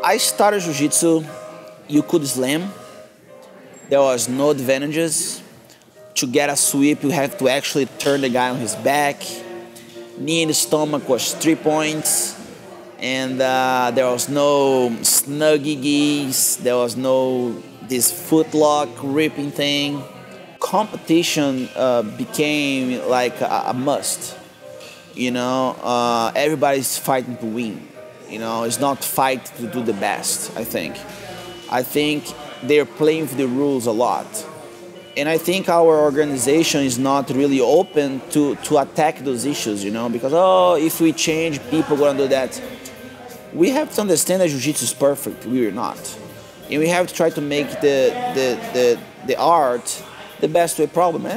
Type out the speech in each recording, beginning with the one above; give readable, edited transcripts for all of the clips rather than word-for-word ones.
I started Jiu-Jitsu, you could slam. There was no advantages. To get a sweep, you have to actually turn the guy on his back. Knee in the stomach was 3 points. And there was no snuggies. There was no this footlock ripping thing. Competition became like a must. You know, everybody's fighting to win. You know, it's not fight to do the best, I think. I think they're playing with the rules a lot. And I think our organization is not really open to attack those issues, you know, because, oh, if we change, people are going to do that. We have to understand that Jiu-Jitsu is perfect. We are not. And we have to try to make the art the best way problem. And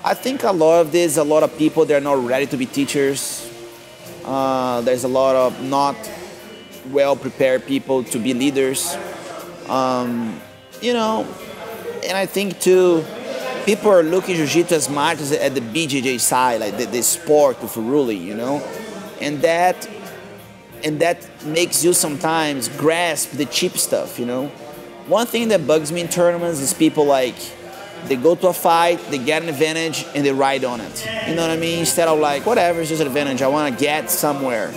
I think a lot of this, a lot of people, they're not ready to be teachers. There's a lot of not well-prepared people to be leaders. You know, and I think too, people are looking at Jiu-Jitsu as much as at the BJJ side, like the sport of ruling, you know, and that makes you sometimes grasp the cheap stuff, you know. One thing that bugs me in tournaments is people like, they go to a fight, they get an advantage, and they ride on it. You know what I mean? Instead of like, whatever, it's just an advantage, I want to get somewhere.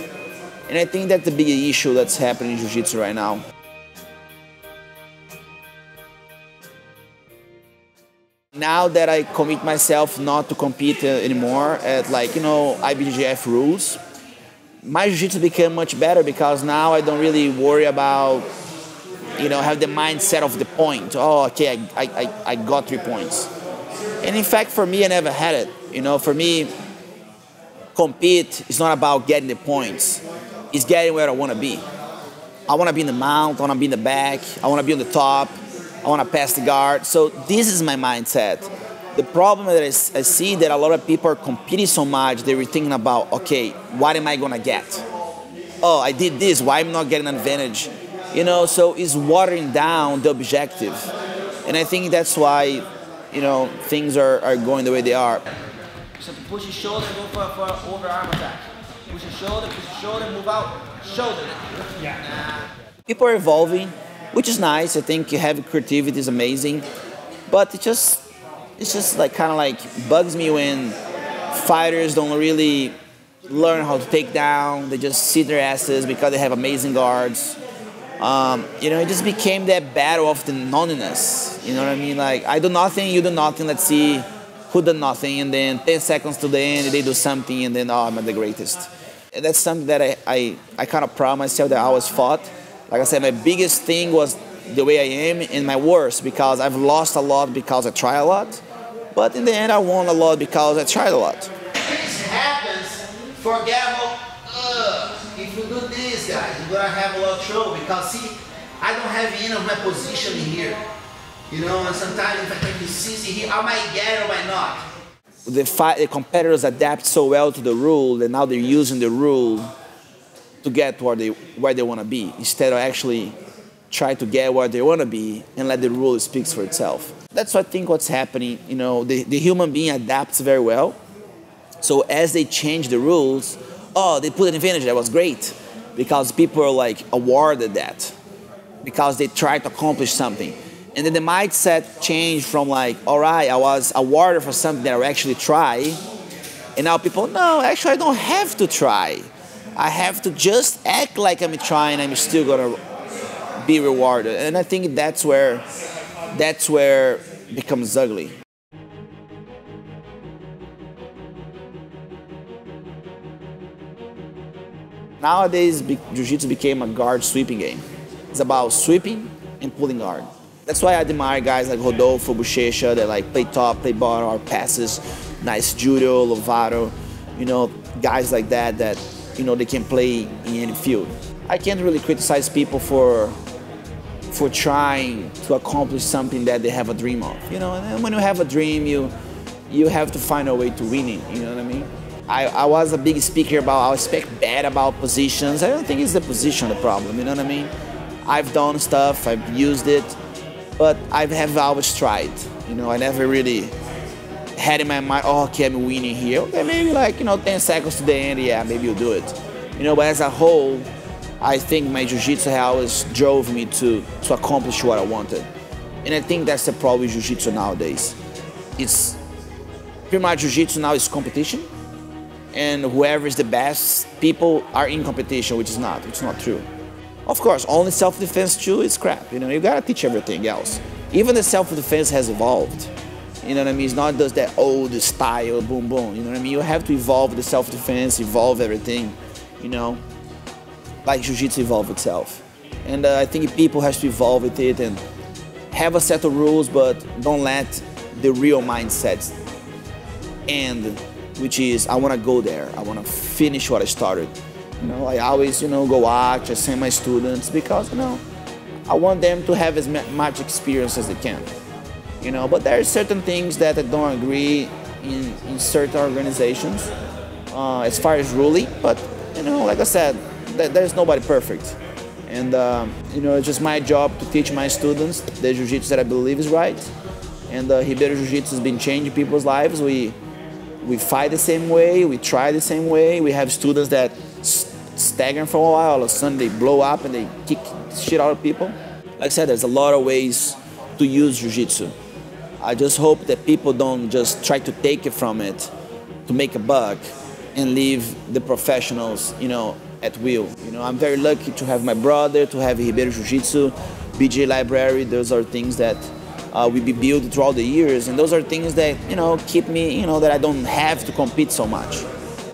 And I think that's the big issue that's happening in Jiu-Jitsu right now. Now that I commit myself not to compete anymore at, like, you know, IBJJF rules, my Jiu-Jitsu became much better because now I don't really worry about, you know, have the mindset of the point. Oh, okay, I got 3 points. And in fact, for me, I never had it. You know, for me, compete is not about getting the points. It's getting where I want to be. I want to be in the mount, I want to be in the back, I want to be on the top, I want to pass the guard. So this is my mindset. The problem that I see that a lot of people are competing so much, they were thinking about, okay, what am I going to get? Oh, I did this, why am I not getting an advantage? You know, so it's watering down the objective. And I think that's why, you know, things are going the way they are. So push your shoulder, go for an overarm attack. Push your shoulder, move out, shoulder. Yeah. People are evolving, which is nice. I think having creativity is amazing. But it's just like kind of like bugs me when fighters don't really learn how to take down. They just sit their asses because they have amazing guards. You know, it just became that battle of the nonsense. You know what I mean? Like, I do nothing, you do nothing, let's see who did nothing, and then 10 seconds to the end, they do something, and then, oh, I'm the greatest. And that's something that I kind of proud myself that I always fought. Like I said, my biggest thing was the way I am, and my worst, because I've lost a lot because I try a lot. But in the end, I won a lot because I tried a lot. This happens, forget about, if you do this, guys, you're going to have a lot of trouble because, see, I don't have any of my position here. You know, and sometimes if I take this CC here, I might get it or might not. The competitors adapt so well to the rule that now they're using the rule to get where they want to be, instead of actually try to get where they want to be and let the rule speak for itself. That's what I think what's happening. You know, the human being adapts very well. So as they change the rules, oh, they put an advantage, that was great. Because people are like awarded that. Because they tried to accomplish something. And then the mindset changed from like, all right, I was awarded for something that I actually try. And now people, no, actually I don't have to try. I have to just act like I'm trying, I'm still gonna be rewarded. And I think that's where it becomes ugly. Nowadays, Jiu-Jitsu became a guard sweeping game. It's about sweeping and pulling guard. That's why I admire guys like Rodolfo, Bochecha, that like play top, play bottom, or passes, nice judo, Lovato, you know, guys like that, you know, they can play in any field. I can't really criticize people for trying to accomplish something that they have a dream of, you know, and when you have a dream, you have to find a way to win it, you know what I mean? I was a big speaker about, I speak bad about positions. I don't think it's the position the problem, you know what I mean? I've done stuff, I've used it, but I have always tried, you know, I never really had in my mind, oh, okay, I'm winning here. Okay, maybe like, you know, 10 seconds to the end, yeah, maybe you'll do it. You know, but as a whole, I think my jiu-jitsu always drove me to accomplish what I wanted. And I think that's the problem with jiu-jitsu nowadays. It's pretty much jiu-jitsu now is competition, and whoever is the best, people are in competition, which is not. It's not true. Of course, only self-defense too is crap. You know, you gotta teach everything else. Even the self-defense has evolved. You know what I mean? It's not just that old style, boom, boom. You know what I mean? You have to evolve the self-defense, evolve everything, you know, like jiu-jitsu evolved itself. And I think people have to evolve with it and have a set of rules, but don't let the real mindset end, which is, I want to go there. I want to finish what I started. You know, I always, you know, go watch, I send my students because, you know, I want them to have as much experience as they can. You know, but there are certain things that I don't agree in certain organizations as far as ruling. But, you know, like I said, there's nobody perfect. And, you know, it's just my job to teach my students the jiu-jitsu that I believe is right. And Ribeiro Jiu-Jitsu has been changing people's lives. We fight the same way, we try the same way. We have students that stagnate for a while, all of a sudden they blow up and they kick shit out of people. Like I said, there's a lot of ways to use jiu-jitsu. I just hope that people don't just try to take it from it to make a buck and leave the professionals, you know, at will. You know, I'm very lucky to have my brother, to have Ribeiro Jiu-Jitsu, BJ Library. Those are things that we built throughout the years, and those are things that, you know, keep me, you know, that I don't have to compete so much.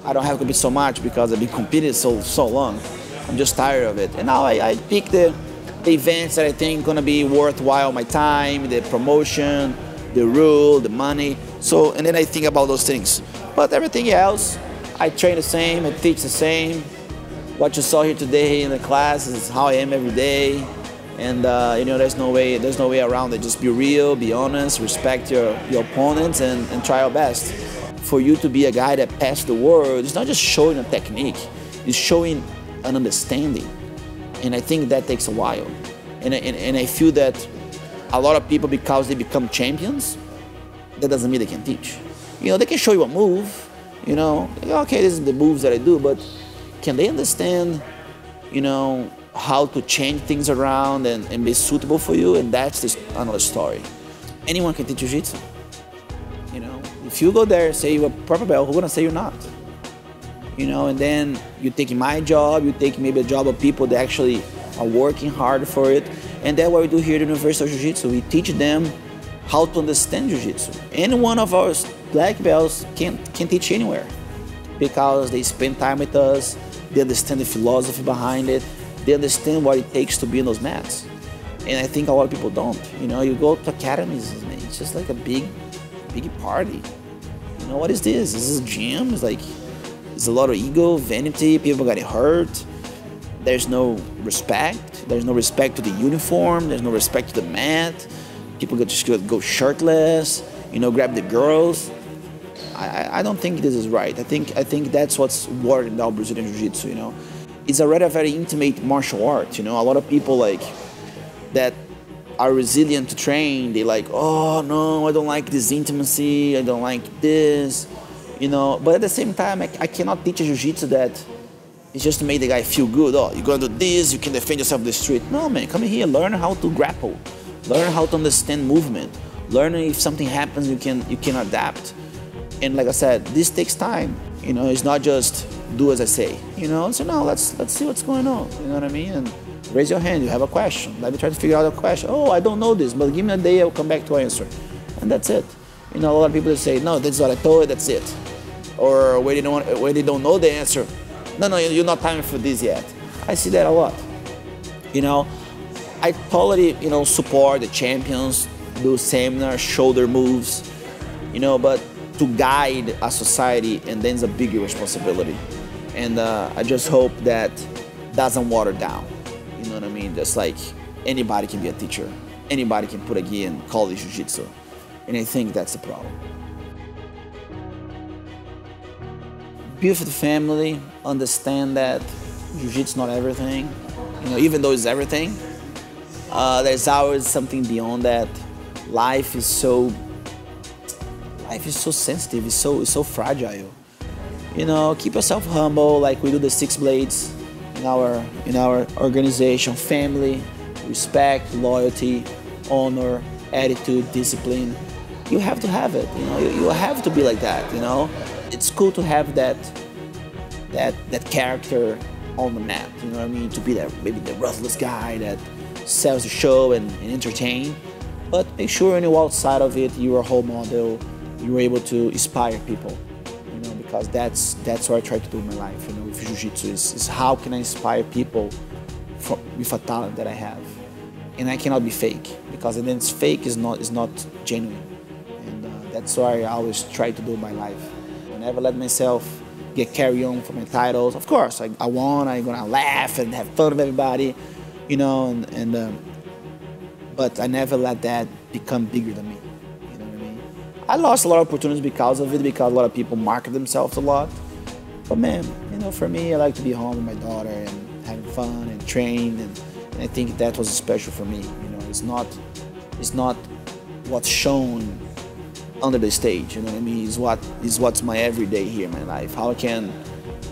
I don't have to compete so much because I've been competing so long. I'm just tired of it. And now I pick the events that I think are gonna be worthwhile my time, the promotion, the rule, the money. So, and then I think about those things. But everything else, I train the same, I teach the same. What you saw here today in the class is how I am every day. And you know, there's no way around it. Just be real, be honest, respect your opponents, and try your best. For you to be a guy that passed the world, it's not just showing a technique, it's showing an understanding. And I think that takes a while. And I feel that a lot of people, because they become champions, that doesn't mean they can teach. You know, they can show you a move, you know, okay, this is the moves that I do, but can they understand, you know, how to change things around and be suitable for you? And that's another story. Anyone can teach jiu-jitsu. You know, if you go there and say you're a purple belt, who's gonna say you're not? You know, and then you take my job, you take maybe a job of people that actually are working hard for it. And that's what we do here at the University of Jiu-Jitsu. We teach them how to understand jiu-jitsu. Any one of our black belts can teach anywhere because they spend time with us, they understand the philosophy behind it, they understand what it takes to be in those mats. And I think a lot of people don't. You know, you go to academies, man, it's just like a big party. You know, what is this? This is a gym. It's like, there's a lot of ego, vanity, people getting hurt. There's no respect. There's no respect to the uniform. There's no respect to the mat. People just go shirtless, you know, grab the girls. I don't think this is right. I think that's what's worrying about Brazilian Jiu-Jitsu, you know. It's already a very intimate martial art, you know. A lot of people like that are resilient to train. They like, oh no, I don't like this intimacy. I don't like this, you know. But at the same time, I cannot teach a jiu-jitsu that it's just to make the guy feel good. Oh, you're gonna do this, you can defend yourself in the street. No, man, come here, learn how to grapple, learn how to understand movement, learn if something happens, you can adapt. And like I said, this takes time. You know, it's not just do as I say. You know, so no, let's see what's going on. You know what I mean? And raise your hand. You have a question. Let me try to figure out a question. Oh, I don't know this, but give me a day. I'll come back to answer. And that's it. You know, a lot of people say, no, this is what I told you. That's it. Or when they don't know the answer, no, you're not time for this yet. I see that a lot. You know, I totally, you know, support the champions, do seminars, show their moves. You know, but to guide a society, and then it's a bigger responsibility. And I just hope that doesn't water down. You know what I mean? Just like anybody can be a teacher. Anybody can put a gi and call it jiu-jitsu. And I think that's the problem. Be with the family, understand that jiu-jitsu is not everything. You know, even though it's everything, there's always something beyond that. Life is so sensitive, it's so fragile. You know, keep yourself humble, like we do the 6 blades. in our organization: family, respect, loyalty, honor, attitude, discipline. You have to have it. You have to be like that. It's cool to have that character on the map. You know what I mean? To be that maybe the ruthless guy that sells the show and entertain. But make sure when you're outside of it, you're a role model. You're able to inspire people. Because that's what I try to do in my life. With Jiu-Jitsu is how can I inspire people with a talent that I have, and I cannot be fake, because then it's fake is not genuine, and that's what I always try to do in my life. I never let myself get carried on for my titles. Of course, I won. I'm gonna laugh and have fun with everybody, but I never let that become bigger than me. I lost a lot of opportunities because of it, because a lot of people market themselves a lot. But man, for me, I like to be home with my daughter and having fun and train, and I think that was special for me. It's not what's shown under the stage. It's what's my everyday here in my life. How I can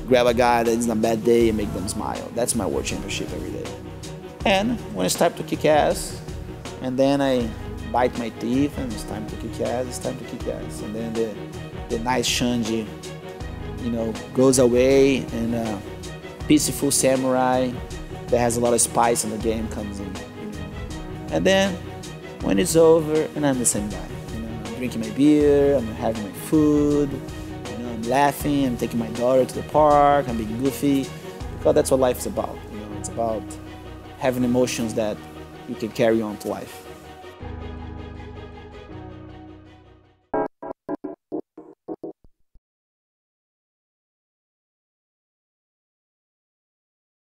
grab a guy that's in a bad day and make them smile. That's my world championship every day. And when it's time to kick ass, and then I bite my teeth, and it's time to kick ass, and then the nice Shanji, goes away, and peaceful samurai that has a lot of spice in the game comes in, and then when it's over, and I'm the same guy, I'm drinking my beer, I'm having my food, I'm laughing, I'm taking my daughter to the park, I'm being goofy, because that's what life is about. It's about having emotions that you can carry on to life.